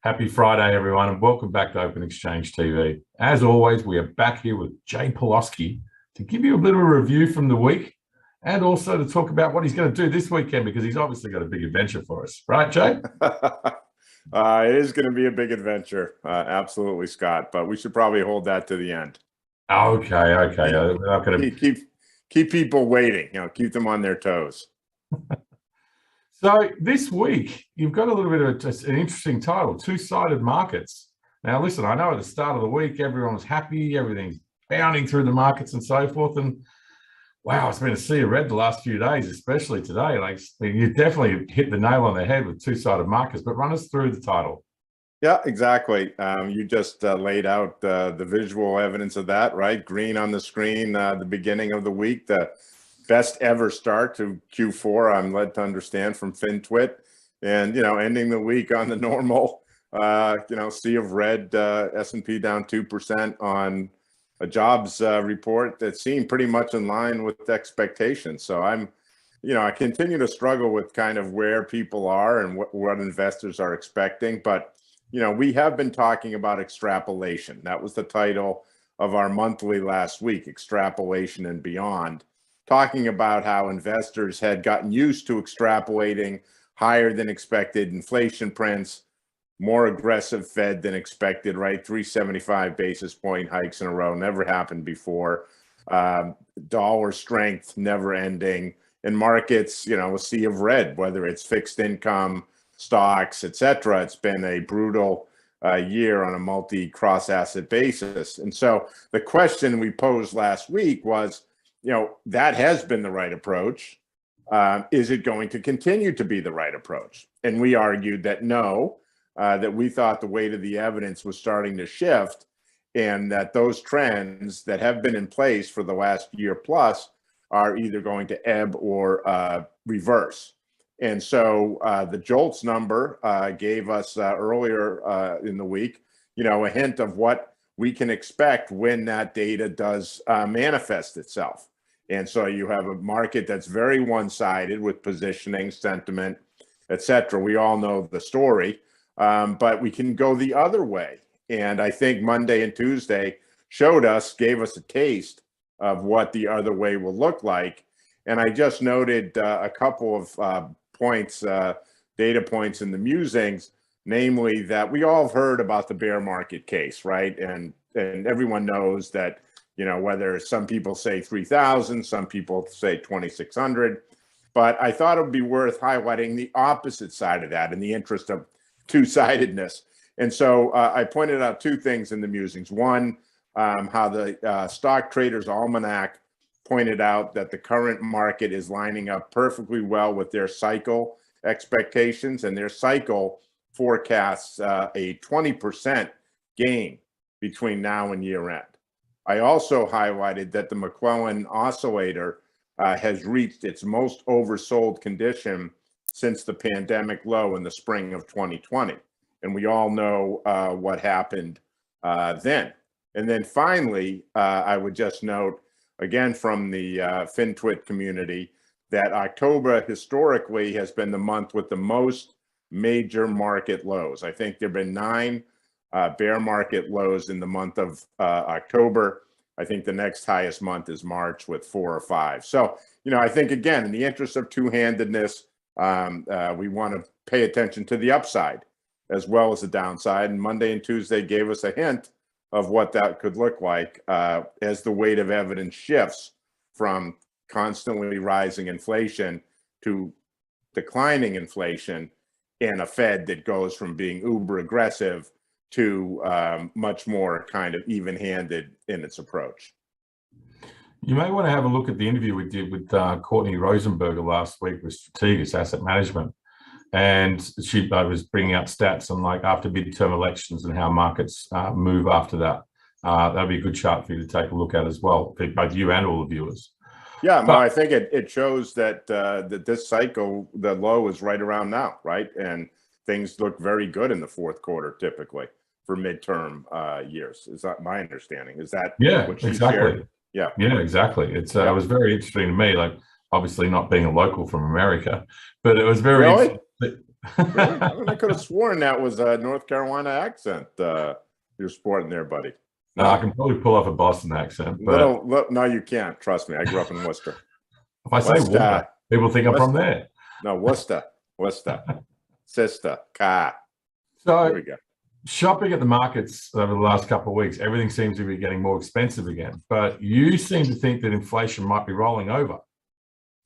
Happy Friday, everyone, and welcome back to Open Exchange TV. As always, we are back here with Jay Pelosky to give you a little review from the week and also to talk about what he's going to do this weekend because he's obviously got a big adventure for us. Right, Jay? It is going to be a big adventure. Absolutely, Scott, but we should probably hold that to the end. Okay. We're not going to keep people waiting, keep them on their toes. So this week, you've got a little bit of an interesting title, Two-Sided Markets. Now, listen, I know at the start of the week, everyone was happy, everything's bounding through the markets and so forth. And wow, it's been a sea of red the last few days, especially today. Like, you definitely hit the nail on the head with Two-Sided Markets, but run us through the title. Yeah, exactly. You just laid out the visual evidence of that, right? Green on the screen, the beginning of the week, the best ever start to Q4, I'm led to understand from FinTwit, and ending the week on the normal sea of red. S&P down 2% on a jobs report that seemed pretty much in line with expectations. So I continue to struggle with kind of where people are and what investors are expecting, but we have been talking about extrapolation. That was the title of our monthly last week, Extrapolation and Beyond, talking about how investors had gotten used to extrapolating higher than expected inflation prints, more aggressive Fed than expected, right? 375 basis point hikes in a row, never happened before. Dollar strength never ending. In markets, a sea of red, whether it's fixed income, stocks, etc. It's been a brutal year on a multi-cross asset basis. And so the question we posed last week was, that has been the right approach. Is it going to continue to be the right approach? And we argued that no, that we thought the weight of the evidence was starting to shift and that those trends that have been in place for the last year plus are either going to ebb or reverse. And so the JOLTS number gave us earlier in the week, a hint of what we can expect when that data does manifest itself. And so you have a market that's very one-sided with positioning, sentiment, et cetera. We all know the story, but we can go the other way. And I think Monday and Tuesday gave us a taste of what the other way will look like. And I just noted a couple of data points in the musings, namely that we all have heard about the bear market case, right? And everyone knows that, whether some people say 3,000, some people say 2,600, but I thought it would be worth highlighting the opposite side of that in the interest of two-sidedness. And so I pointed out two things in the musings. One, how the Stock Traders Almanac pointed out that the current market is lining up perfectly well with their cycle expectations, and their cycle forecasts a 20% gain between now and year end. I also highlighted that the McClellan oscillator has reached its most oversold condition since the pandemic low in the spring of 2020. And we all know what happened then. And then finally, I would just note, again, from the FinTwit community, that October historically has been the month with the most major market lows. I think there have been 9 bear market lows in the month of October. I think the next highest month is March with 4 or 5. So, I think, again, in the interest of two-handedness, we want to pay attention to the upside as well as the downside. And Monday and Tuesday gave us a hint of what that could look like as the weight of evidence shifts from constantly rising inflation to declining inflation, and a Fed that goes from being uber aggressive to much more kind of even-handed in its approach. You may want to have a look at the interview we did with Courtney Rosenberger last week with Strategas Asset Management. And she was bringing out stats on after midterm elections and how markets move after that. That'd be a good chart for you to take a look at as well, for both you and all the viewers. Yeah, no, I think it shows that that this cycle, the low is right around now, right? And things look very good in the fourth quarter typically for midterm years. Is that my understanding? Is that what she exactly shared? Yeah, exactly. It was very interesting to me, obviously not being a local from America, but it was very interesting Really? I mean, I could have sworn that was a North Carolina accent you're sporting there, buddy. No, I can probably pull off a Boston accent, but No, you can't. Trust me. I grew up in Worcester. if I say Worcester, people think I'm from there. No, Worcester. Sister, car. So There we go. shopping at the markets over the last couple of weeks, everything seems to be getting more expensive again. But you seem to think that inflation might be rolling over.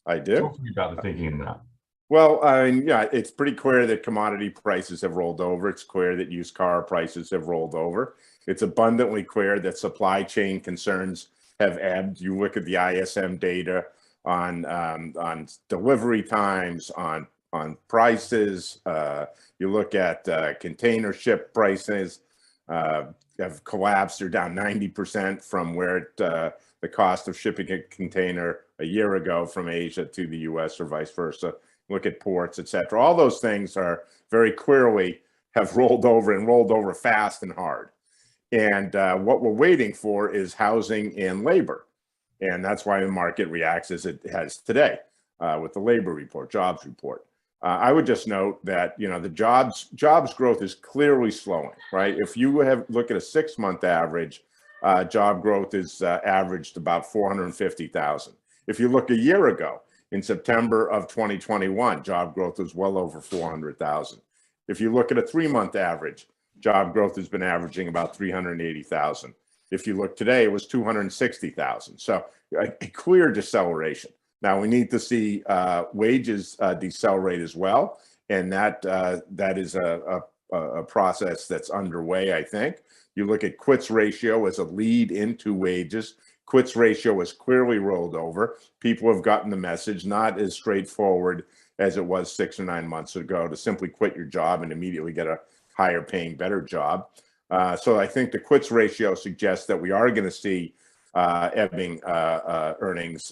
I do. Talk to me about the thinking in that. Well, I mean, yeah, it's pretty clear that commodity prices have rolled over. It's clear that used car prices have rolled over. It's abundantly clear that supply chain concerns have ebbed. You look at the ISM data on delivery times, on prices. You look at container ship prices have collapsed. They're down 90% from where the cost of shipping a container a year ago from Asia to the U.S. or vice versa. Look at ports, et cetera. All those things are very clearly have rolled over and rolled over fast and hard. And what we're waiting for is housing and labor. And that's why the market reacts as it has today with the labor report, jobs report. I would just note that, you know, the jobs growth is clearly slowing, right? If you look at a 6-month average, job growth is averaged about 450,000. If you look a year ago, in September of 2021, job growth was well over 400,000. If you look at a 3-month average, job growth has been averaging about 380,000. If you look today, it was 260,000. So a clear deceleration. Now we need to see wages decelerate as well, and that is a process that's underway. I think you look at quits ratio as a lead into wages. Quits ratio has clearly rolled over. People have gotten the message, not as straightforward as it was 6 or 9 months ago to simply quit your job and immediately get a higher paying, better job. So I think the quits ratio suggests that we are going to see ebbing earnings,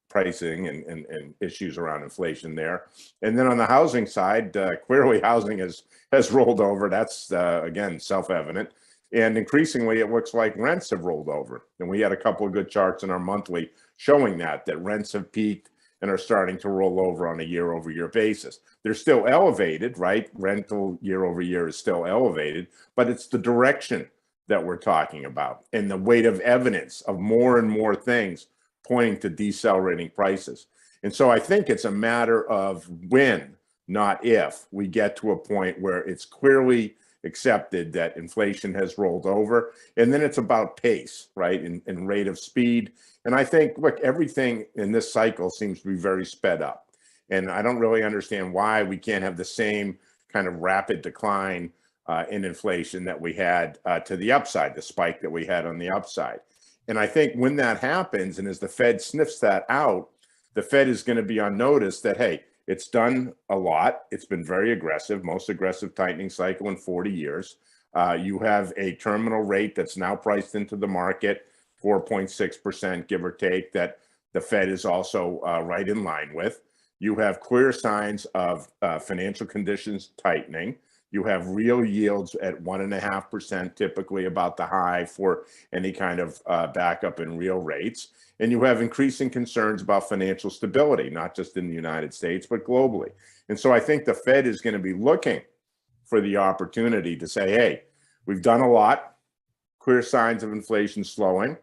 pricing and issues around inflation there. And then on the housing side, clearly housing has rolled over. That's, again, self-evident. And increasingly, it looks like rents have rolled over. And we had a couple of good charts in our monthly showing that rents have peaked and are starting to roll over on a year-over-year basis. They're still elevated, right? Rental year-over-year is still elevated, but it's the direction that we're talking about and the weight of evidence of more and more things pointing to decelerating prices. And so I think it's a matter of when, not if, we get to a point where it's clearly accepted that inflation has rolled over. And then it's about pace, right? And rate of speed. And I think, look, everything in this cycle seems to be very sped up. And I don't really understand why we can't have the same kind of rapid decline in inflation that we had to the upside, the spike that we had on the upside. And I think when that happens, and as the Fed sniffs that out, the Fed is going to be on notice that, hey, it's done a lot. It's been very aggressive, most aggressive tightening cycle in 40 years. You have a terminal rate that's now priced into the market, 4.6%, give or take, that the Fed is also right in line with. You have clear signs of financial conditions tightening. You have real yields at 1.5%, typically about the high for any kind of backup in real rates. And you have increasing concerns about financial stability, not just in the United States, but globally. And so I think the Fed is going to be looking for the opportunity to say, hey, we've done a lot, clear signs of inflation slowing.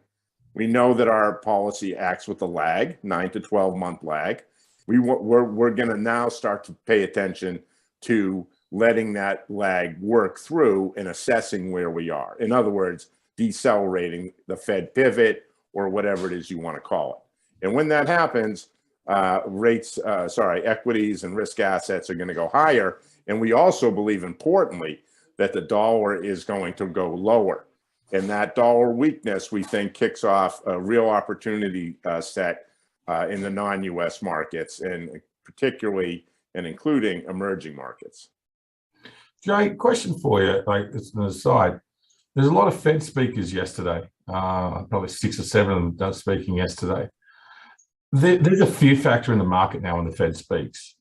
We know that our policy acts with a lag, 9 to 12 month lag. We're going to now start to pay attention to letting that lag work through and assessing where we are. In other words, decelerating the Fed pivot or whatever it is you want to call it. And when that happens, equities and risk assets are going to go higher. And we also believe, importantly, that the dollar is going to go lower. And that dollar weakness, we think, kicks off a real opportunity set in the non-US markets, and particularly and including emerging markets. Jay, question for you, like it's an aside. There's a lot of Fed speakers yesterday, probably 6 or 7 of them speaking yesterday. There's a fear factor in the market now when the Fed speaks.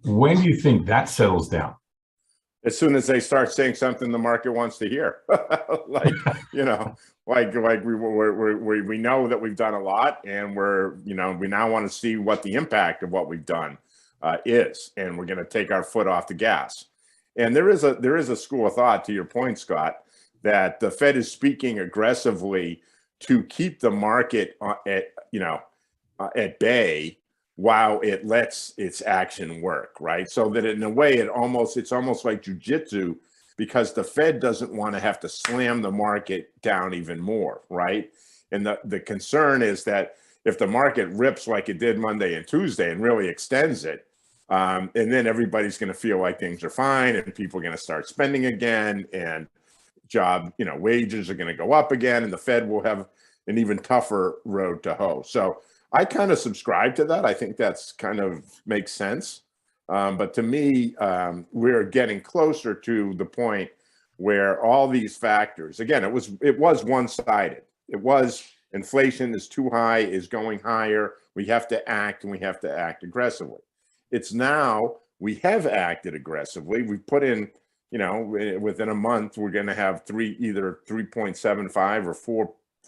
When do you think that settles down? As soon as they start saying something the market wants to hear. Like, you know, like we know that we've done a lot, and we now want to see what the impact of what we've done is, and we're going to take our foot off the gas. And there is a school of thought, to your point, Scott, that the Fed is speaking aggressively to keep the market at bay while it lets its action work, right? So that in a way, it's almost like jujitsu, because the Fed doesn't want to have to slam the market down even more, right? And the concern is that if the market rips like it did Monday and Tuesday and really extends it, and then everybody's going to feel like things are fine and people are going to start spending again, and wages are going to go up again, and the Fed will have an even tougher road to hoe. So I kind of subscribe to that. I think that's kind of makes sense. But to me, we're getting closer to the point where all these factors, again, it was one-sided. It was inflation is too high, is going higher. We have to act, and we have to act aggressively. It's now we have acted aggressively. We've put in, within a month, we're going to have either 3.75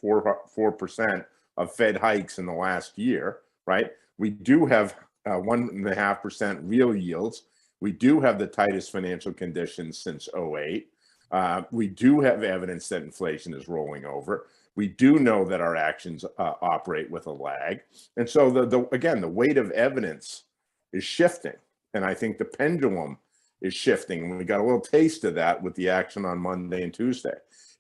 or 4% of Fed hikes in the last year, right? We do have 1.5% real yields. We do have the tightest financial conditions since 2008. We do have evidence that inflation is rolling over. We do know that our actions operate with a lag. And so again, the weight of evidence is shifting. And I think the pendulum is shifting. And we got a little taste of that with the action on Monday and Tuesday.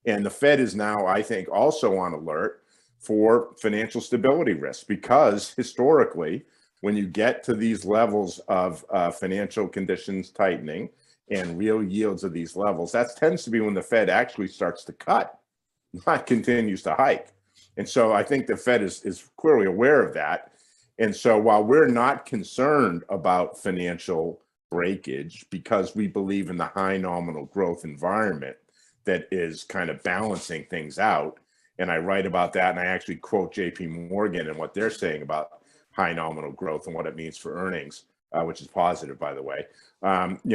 And the Fed is now, I think, also on alert for financial stability risk, because historically, when you get to these levels of financial conditions tightening and real yields of these levels, that tends to be when the Fed actually starts to cut, not continues to hike. And so I think the Fed is clearly aware of that. And so while we're not concerned about financial breakage, because we believe in the high nominal growth environment that is kind of balancing things out, and I write about that, and I actually quote JP Morgan and what they're saying about high nominal growth and what it means for earnings, which is positive, by the way.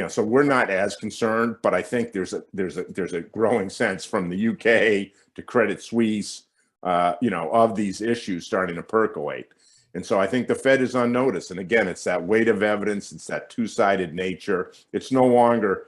So we're not as concerned, but I think there's a growing sense from the UK to Credit Suisse, of these issues starting to percolate. And so I think the Fed is on notice. And again, it's that weight of evidence. It's that two-sided nature. It's no longer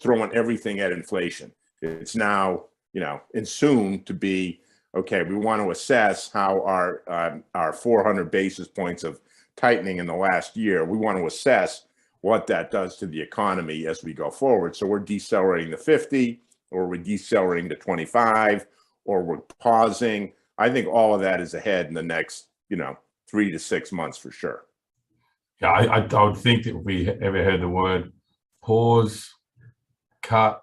throwing everything at inflation. It's now, and soon to be, okay, we want to assess how our 400 basis points of tightening in the last year, we want to assess what that does to the economy as we go forward. So we're decelerating to 50, or we're decelerating to 25, or we're pausing. I think all of that is ahead in the next, 3 to 6 months for sure. Yeah, I would think that if we ever heard the word pause, cut,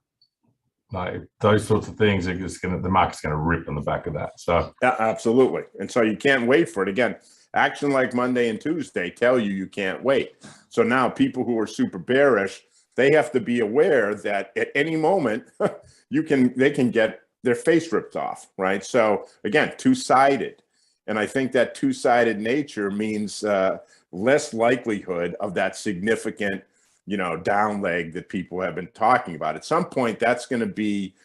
like those sorts of things, the market's going to rip on the back of that. So yeah, absolutely. And so you can't wait for it. Again, action like Monday and Tuesday tell you can't wait. So now people who are super bearish, they have to be aware that at any moment they can get their face ripped off, right? So again, two-sided. And I think that two-sided nature means less likelihood of that significant, down leg that people have been talking about. At some point, that's going to be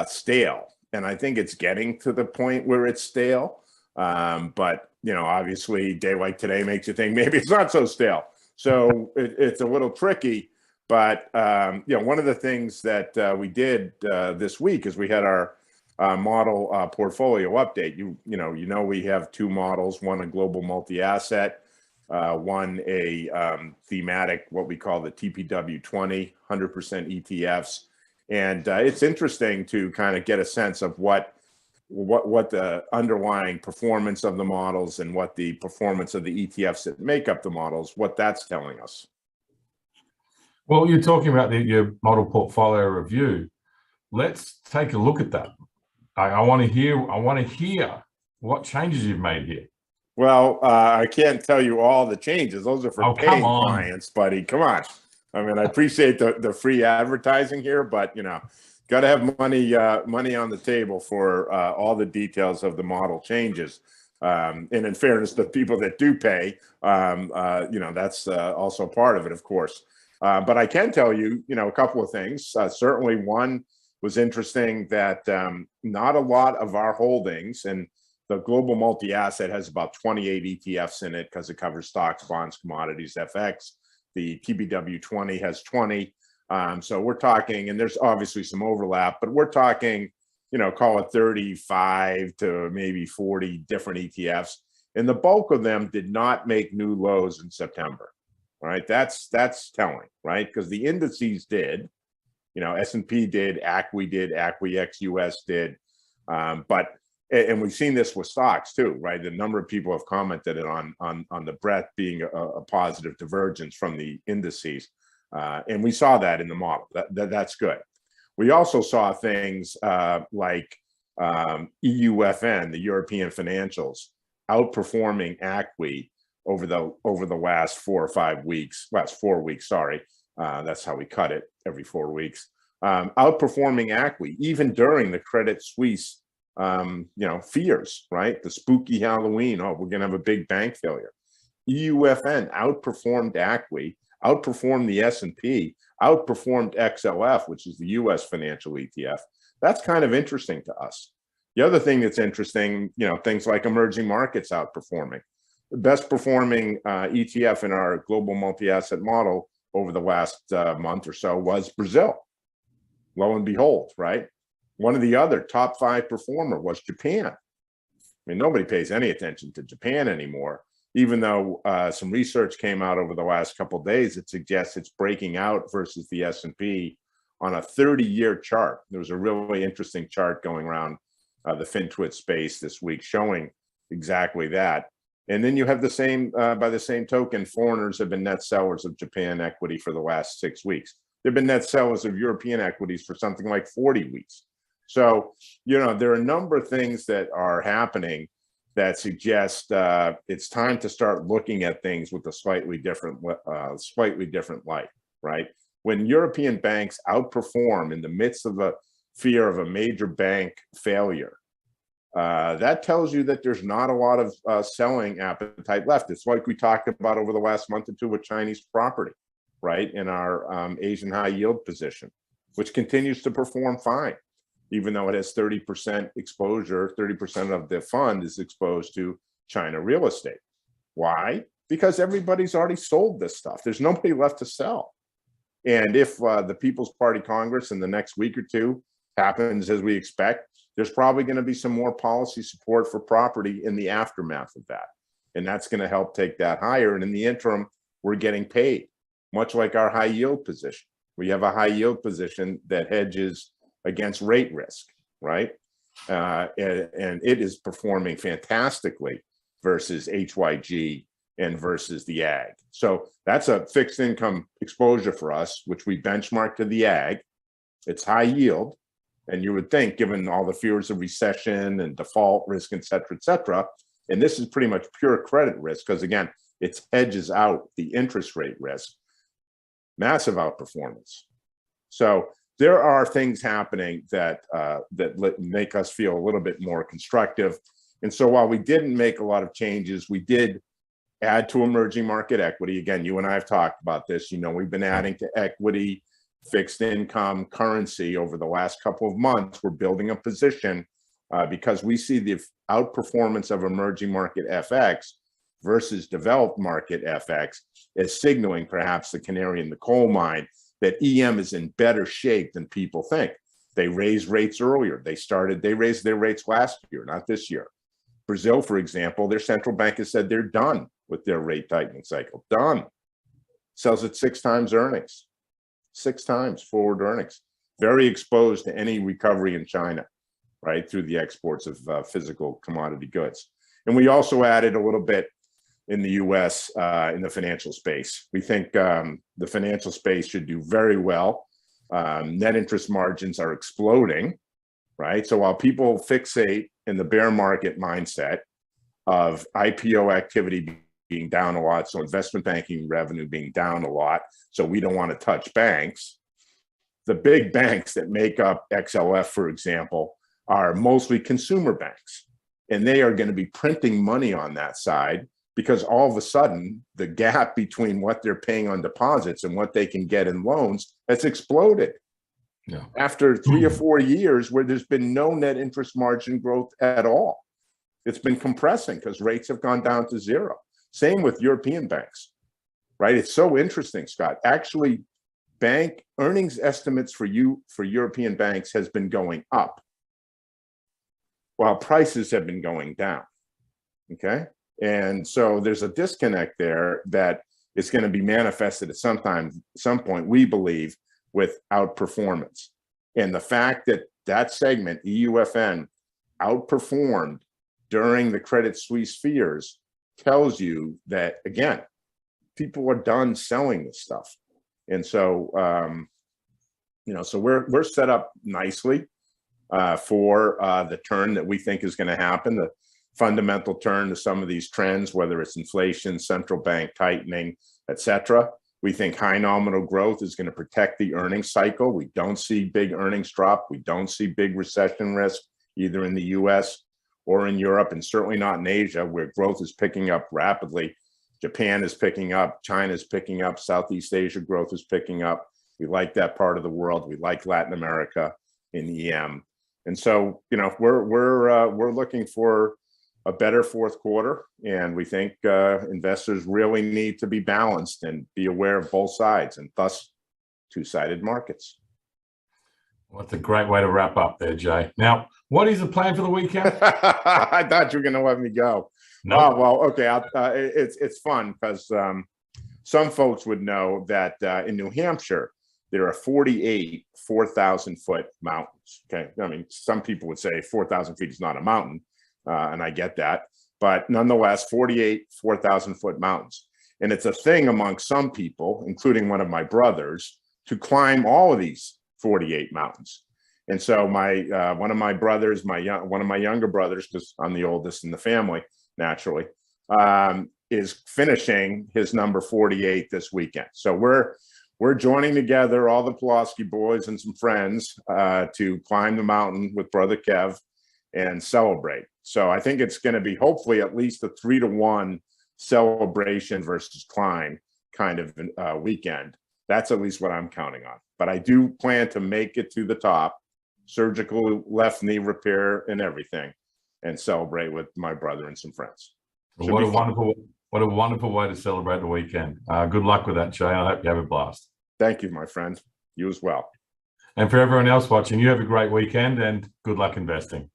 stale. And I think it's getting to the point where it's stale. But, obviously, a day like today makes you think maybe it's not so stale. So it's a little tricky. But, one of the things that we did this week is we had our model portfolio update. We have two models, one a global multi-asset, one a thematic, what we call the TPW20, 100% ETFs. And it's interesting to kind of get a sense of what the underlying performance of the models and what the performance of the ETFs that make up the models, what that's telling us. Well, you're talking about your model portfolio review. Let's take a look at that. I want to hear what changes you've made here. Well, I can't tell you all the changes. Those are for paying clients, buddy. Come on. I mean, I appreciate the free advertising here, but got to have money on the table for all the details of the model changes. And in fairness, the people that do pay, that's also part of it, of course. But I can tell you, a couple of things. Certainly, one was interesting that not a lot of our holdings, and the global multi-asset has about 28 ETFs in it because it covers stocks, bonds, commodities, FX. The TBW 20 has 20. So we're talking, and there's obviously some overlap, but we're talking, call it 35 to maybe 40 different ETFs. And the bulk of them did not make new lows in September, right? That's telling, right? Because the indices did, S&P did, ACWI did, ACWI ex-US did. And we've seen this with stocks too, right? The number of people have commented on the breadth being a positive divergence from the indices. And we saw that in the model. That's good. We also saw things like EUFN, the European financials, outperforming ACWI over the last 4 or 5 weeks, last 4 weeks, sorry. That's how we cut it, every 4 weeks. Outperforming ACWI, even during the Credit Suisse fears, right? The spooky Halloween, we're gonna have a big bank failure. EUFN outperformed ACWI, outperformed the S&P, outperformed XLF, which is the US financial ETF. That's kind of interesting to us. The other thing that's interesting, things like emerging markets outperforming. The best performing ETF in our global multi-asset model over the last month or so was Brazil. Lo and behold, right? One of the other top 5 performer was Japan. I mean, nobody pays any attention to Japan anymore, even though some research came out over the last couple of days that suggests it's breaking out versus the S&P on a 30-year chart. There was a really interesting chart going around the FinTwit space this week showing exactly that. And then you have the same, by the same token, foreigners have been net sellers of Japan equity for the last 6 weeks. They've been net sellers of European equities for something like 40 weeks. So, there are a number of things that are happening that suggest it's time to start looking at things with a slightly different light, right? When European banks outperform in the midst of a fear of a major bank failure, that tells you that there's not a lot of selling appetite left. It's like we talked about over the last month or two with Chinese property, right? In our Asian high yield position, which continues to perform fine, even though it has 30% exposure, 30% of the fund is exposed to China real estate. Why? Because everybody's already sold this stuff. There's nobody left to sell. And if the People's Party Congress in the next week or two happens as we expect, there's probably going to be some more policy support for property in the aftermath of that. And that's going to help take that higher. And in the interim, we're getting paid, much like our high yield position. We have a high yield position that hedges against rate risk, right? And it is performing fantastically versus HYG and versus the ag. So that's a fixed income exposure for us, which we benchmark to the ag. It's high yield. And you would think, given all the fears of recession and default risk, et cetera, and this is pretty much pure credit risk, because again, it hedges out the interest rate risk, massive outperformance. So there are things happening that make us feel a little bit more constructive. And so while we didn't make a lot of changes, we did add to emerging market equity. Again, you and I have talked about this. We've been adding to equity, fixed income, currency over the last couple of months. We're building a position because we see the outperformance of emerging market FX versus developed market FX as signaling perhaps the canary in the coal mine that EM is in better shape than people think. They raised rates earlier. They raised their rates last year, not this year. Brazil, for example, their central bank has said they're done with their rate tightening cycle. Done. Sells at 6 times earnings. 6 times forward earnings. Very exposed to any recovery in China, right, through the exports of physical commodity goods. And we also added a little bit in the US in the financial space. We think the financial space should do very well. Net interest margins are exploding, right? So while people fixate in the bear market mindset of IPO activity being down a lot, so investment banking revenue being down a lot, so we don't want to touch banks, the big banks that make up XLF, for example, are mostly consumer banks. And they are going to be printing money on that side because all of a sudden, the gap between what they're paying on deposits and what they can get in loans has exploded. Yeah. After 3 or 4 years where there's been no net interest margin growth at all. It's been compressing because rates have gone down to 0. Same with European banks, right? It's so interesting, Scott. Actually, bank earnings estimates for European banks has been going up while prices have been going down. Okay. And so there's a disconnect there that is going to be manifested at some point, we believe, with outperformance. And the fact that that segment, EUFN, outperformed during the Credit Suisse fears tells you that, again, people are done selling this stuff. And so, so we're set up nicely for the turn that we think is going to happen, the fundamental turn to some of these trends, whether it's inflation, central bank tightening, et cetera. We think high nominal growth is going to protect the earnings cycle. We don't see big earnings drop. We don't see big recession risk, either in the US or in Europe, and certainly not in Asia, where growth is picking up rapidly. Japan is picking up, China is picking up, Southeast Asia growth is picking up. We like that part of the world. We like Latin America in EM. And so, we're looking for a better fourth quarter, and we think investors really need to be balanced and be aware of both sides, and thus two-sided markets. Well, that's a great way to wrap up there, Jay. Now, what is the plan for the weekend? I thought you were going to let me go. No. Oh, well, okay. It's fun because some folks would know that in New Hampshire, there are 48 4,000-foot mountains. Okay. I mean, some people would say 4,000 feet is not a mountain. And I get that, but nonetheless, 48 4,000-foot mountains. And it's a thing among some people, including one of my brothers, to climb all of these 48 mountains. And so one of my brothers, one of my younger brothers, because I'm the oldest in the family, naturally, is finishing his number 48 this weekend. So we're joining together, all the Pelosky boys and some friends, to climb the mountain with Brother Kev and celebrate. So I think it's going to be hopefully at least a 3-to-1 celebration versus climb kind of weekend. That's at least what I'm counting on. But I do plan to make it to the top, surgical left knee repair and everything, and celebrate with my brother and some friends. What a wonderful way to celebrate the weekend. Good luck with that, Jay. I hope you have a blast. Thank you, my friend. You as well. And for everyone else watching, you have a great weekend and good luck investing.